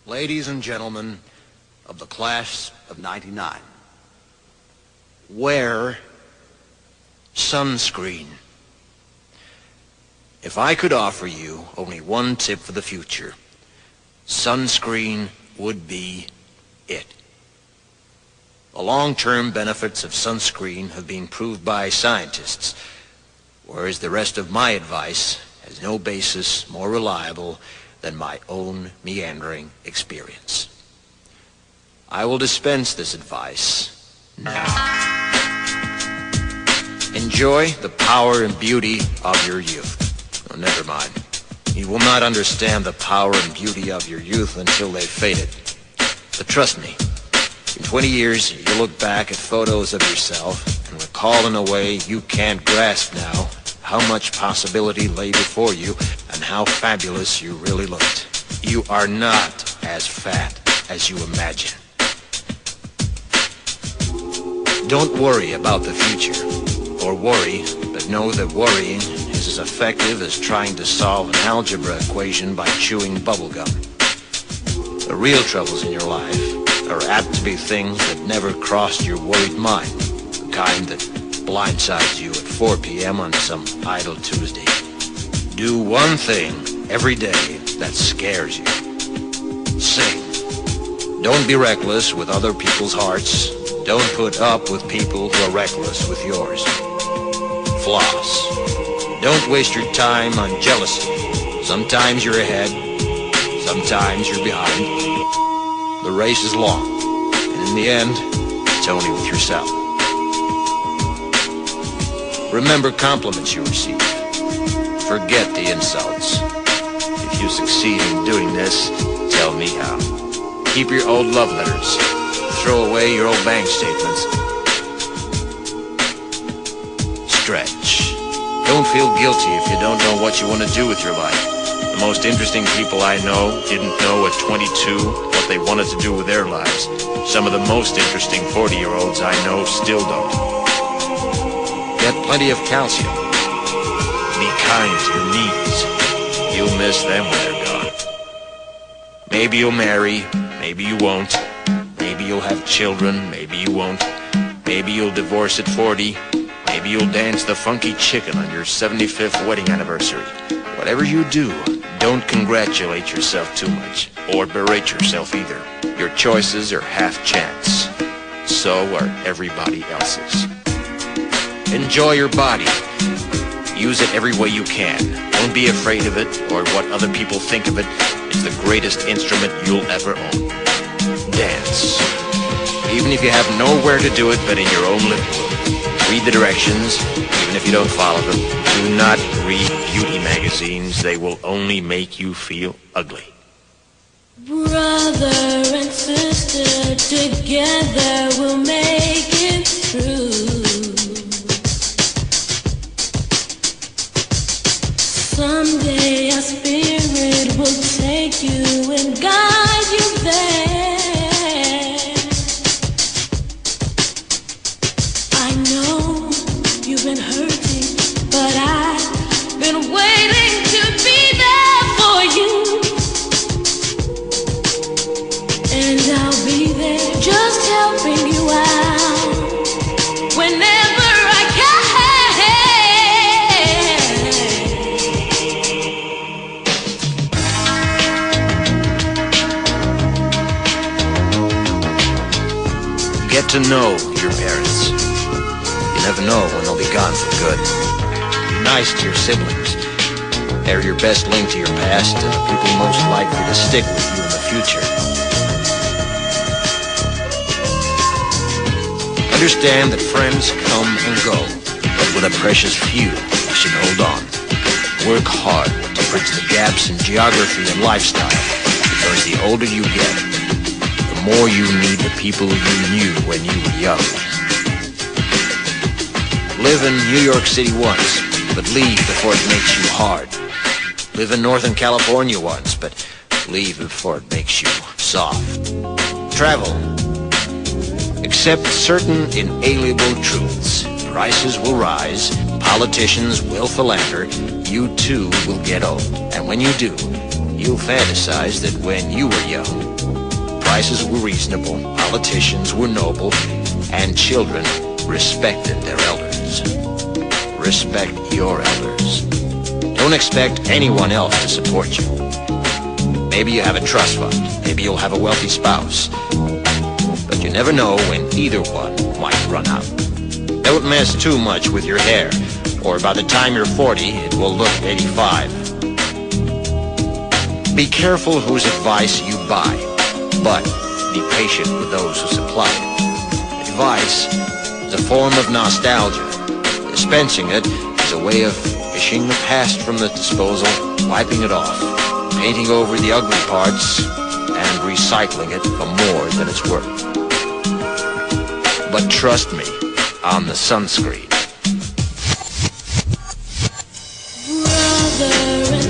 Ladies and gentlemen of the class of '99, wear sunscreen. If I could offer you only one tip for the future, sunscreen would be it. The long-term benefits of sunscreen have been proved by scientists, whereas the rest of my advice has no basis more reliable than my own meandering experience. I will dispense this advice now. Enjoy the power and beauty of your youth. Oh, never mind. You will not understand the power and beauty of your youth until they've faded. But trust me, in 20 years, you'll look back at photos of yourself and recall in a way you can't grasp now how much possibility lay before you and how fabulous you really looked. You are not as fat as you imagine. Don't worry about the future, or worry, but know that worrying is as effective as trying to solve an algebra equation by chewing bubblegum. The real troubles in your life are apt to be things that never crossed your worried mind, the kind that blindsides you at 4 p.m. on some idle Tuesday. Do one thing every day that scares you. Sing. Don't be reckless with other people's hearts. Don't put up with people who are reckless with yours. Floss. Don't waste your time on jealousy. Sometimes you're ahead, sometimes you're behind. The race is long, and in the end, it's only with yourself. Remember compliments you receive. Forget the insults. If you succeed in doing this, tell me how. Keep your old love letters. Throw away your old bank statements. Stretch. Don't feel guilty if you don't know what you want to do with your life. The most interesting people I know didn't know at 22 what they wanted to do with their lives. Some of the most interesting 40-year-olds I know still don't. Get plenty of calcium. Be kind to your knees. You'll miss them when they're gone. Maybe you'll marry, maybe you won't. Maybe you'll have children, maybe you won't. Maybe you'll divorce at 40. Maybe you'll dance the funky chicken on your 75th wedding anniversary. Whatever you do, don't congratulate yourself too much, or berate yourself either. Your choices are half chance. So are everybody else's. Enjoy your body. Use it every way you can. Don't be afraid of it, or what other people think of it. It's the greatest instrument you'll ever own. Dance. Even if you have nowhere to do it but in your own living room. Read the directions, even if you don't follow them. Do not read beauty magazines. They will only make you feel ugly. Brother and sister, together we'll make it through. Someday our spirit will take you and guide you there. I know you've been hurting, but I've been waiting to be there for you. And I'll be there just helping you out whenever I can. Get to know your parents. You never know when they'll be gone for good. Be nice to your siblings. They're your best link to your past and the people most likely to stick with you in the future. Understand that friends come and go, but with a precious few, you should hold on. Work hard to bridge the gaps in geography and lifestyle, because the older you get, the more you need the people you knew when you were young. Live in New York City once, but leave before it makes you hard. Live in Northern California once, but leave before it makes you soft. Travel. Accept certain inalienable truths. Prices will rise, politicians will philander, you too will get old. And when you do, you'll fantasize that when you were young, prices were reasonable, politicians were noble, and children respected their elders. Respect your elders. Don't expect anyone else to support you. Maybe you have a trust fund. Maybe you'll have a wealthy spouse. But you never know when either one might run out. Don't mess too much with your hair, or by the time you're 40, it will look 85. Be careful whose advice you buy, but be patient with those who supply it. Advice is a form of nostalgia. Dispensing it is a way of fishing the past from the disposal, wiping it off, painting over the ugly parts, and recycling it for more than it's worth. But trust me on the sunscreen. Brother